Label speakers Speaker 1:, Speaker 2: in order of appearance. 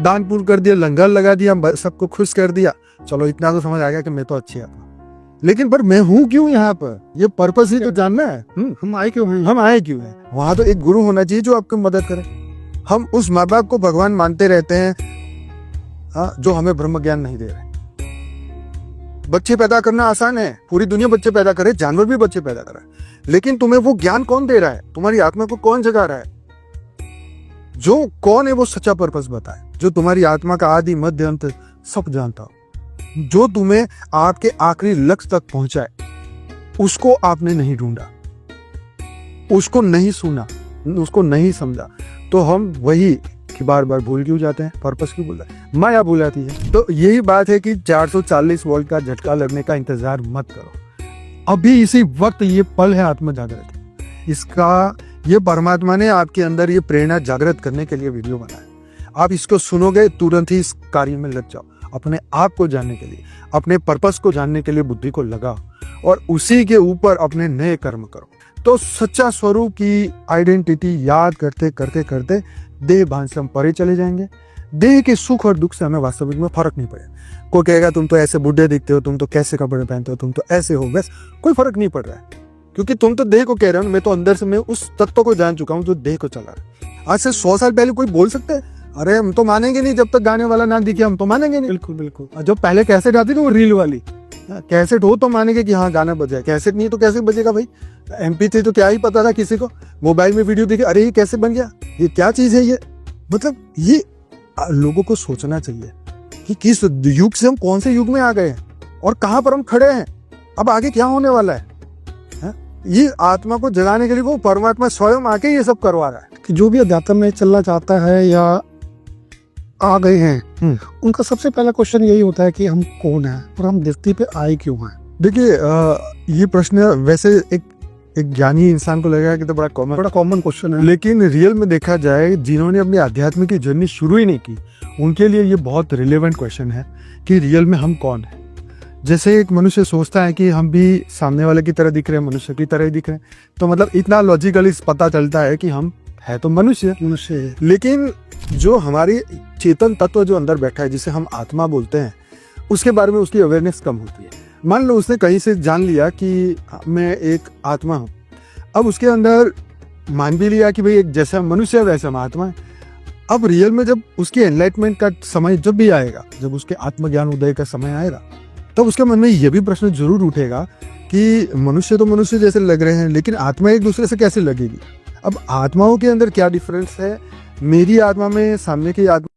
Speaker 1: दान पुण्य कर दिया, लंगर लगा दिया, सबको खुश कर दिया, चलो इतना तो समझ आ गया कि मैं तो अच्छी आत्मा। लेकिन पर मैं हूँ क्यों यहाँ पर, ये पर्पस ही तो जानना है।
Speaker 2: हम आए क्यों हैं?
Speaker 1: हम आए क्यों हैं? वहां तो एक गुरु होना चाहिए जो आपकी मदद करे। हम उस माँ बाप को भगवान मानते रहते हैं, हाँ, जो हमें ब्रह्म ज्ञान नहीं दे रहे। बच्चे पैदा करना आसान है, पूरी दुनिया बच्चे पैदा करे, जानवर भी बच्चे पैदा करे, लेकिन तुम्हें वो ज्ञान कौन दे रहा है? तुम्हारी आत्मा को कौन जगा रहा है? जो कौन है वो सच्चा पर्पस बताए, जो तुम्हारी आत्मा का आदि मध्य अंत सब जानता हो, जो तुम्हें आपके आखिरी लक्ष्य तक पहुंचाए, उसको आपने नहीं ढूंढा, उसको नहीं सुना, उसको नहीं समझा। तो हम वही कि बार बार भूल क्यों जाते हैं, पर्पस क्यों भूल जाते हैं, माया भूल जाती है। तो यही बात है कि 440 वोल्ट का झटका लगने का इंतजार मत करो, अभी इसी वक्त ये पल है आत्म जागृत। इसका ये परमात्मा ने आपके अंदर ये प्रेरणा जागृत करने के लिए वीडियो बनाया। आप इसको सुनोगे, तुरंत ही इस कार्य में लग जाओ, अपने आप को जानने के लिए, अपने पर्पस को जानने के लिए बुद्धि को लगाओ और उसी के ऊपर अपने नए कर्म करो। तो सच्चा स्वरूप की आइडेंटिटी याद करते करते करते देह भान से हम परे चले जाएंगे। देह के सुख और दुख से हमें वास्तविक में फर्क नहीं पड़ेगा। कोई कहेगा तुम तो ऐसे बूढ़े दिखते हो, तुम तो कैसे कपड़े पहनते हो, तुम तो ऐसे हो, बस कोई फर्क नहीं पड़ रहा है, क्योंकि तुम तो देह को कह रहे हो। मैं तो अंदर से मैं उस तत्व को जान चुका हूँ जो देह को चला रहा है। आज से 100 साल पहले कोई बोल सकते हैं, अरे हम तो मानेंगे नहीं, जब तक गाने वाला ना दिखे हम तो मानेंगे नहीं।
Speaker 2: बिल्कुल बिल्कुल।
Speaker 1: जो पहले कैसेट आती थी वो रील वाली, कैसेट हो तो मानेंगे कि हाँ गाना बजा, कैसेट नहीं तो कैसे बजेगा भाई। MP3 तो क्या ही पता था किसी को, मोबाइल में वीडियो दिखे, अरे ये कैसे बन गया, ये क्या चीज है ये। मतलब ये लोगों को सोचना चाहिए कि किस युग से हम कौन से युग में आ गए हैं और कहाँ पर हम खड़े हैं, अब आगे क्या होने वाला है। ये आत्मा को जगाने के लिए वो परमात्मा स्वयं आके ये सब करवा रहा है।
Speaker 2: कि जो भी अध्यात्म में चलना चाहता है या आ गए हैं, उनका सबसे पहला क्वेश्चन यही होता है कि हम कौन हैं और हम धरती पे आए क्यों हैं।
Speaker 1: देखिए ये प्रश्न वैसे एक ज्ञानी इंसान को लगेगा कि तो बड़ा कॉमन क्वेश्चन है, लेकिन रियल में देखा जाए जिन्होंने अपनी आध्यात्मिक की जर्नी शुरू ही नहीं की, उनके लिए ये बहुत रिलेवेंट क्वेश्चन है कि रियल में हम कौन है। जैसे एक मनुष्य सोचता है कि हम भी सामने वाले की तरह दिख रहे हैं, मनुष्य की तरह ही दिख रहे हैं, तो मतलब इतना लॉजिकली पता चलता है कि हम है तो मनुष्य, लेकिन जो हमारी चेतन तत्व जो अंदर बैठा है, जिसे हम आत्मा बोलते हैं, उसके बारे में उसकी अवेयरनेस कम होती है। मान लो उसने कहीं से जान लिया कि मैं एक आत्मा हूँ, अब उसके अंदर मान भी लिया कि भाई एक जैसा मनुष्य है वैसा आत्मा है। अब रियल में जब उसकी एनलाइटमेंट का समय जब भी आएगा, जब उसके आत्मज्ञान उदय का समय आएगा, तब उसके मन में ये भी प्रश्न जरूर उठेगा कि मनुष्य तो मनुष्य जैसे लग रहे हैं, लेकिन आत्मा एक दूसरे से कैसे लगेगी। अब आत्माओं के अंदर क्या डिफरेंस है, मेरी आत्मा में सामने की आत्मा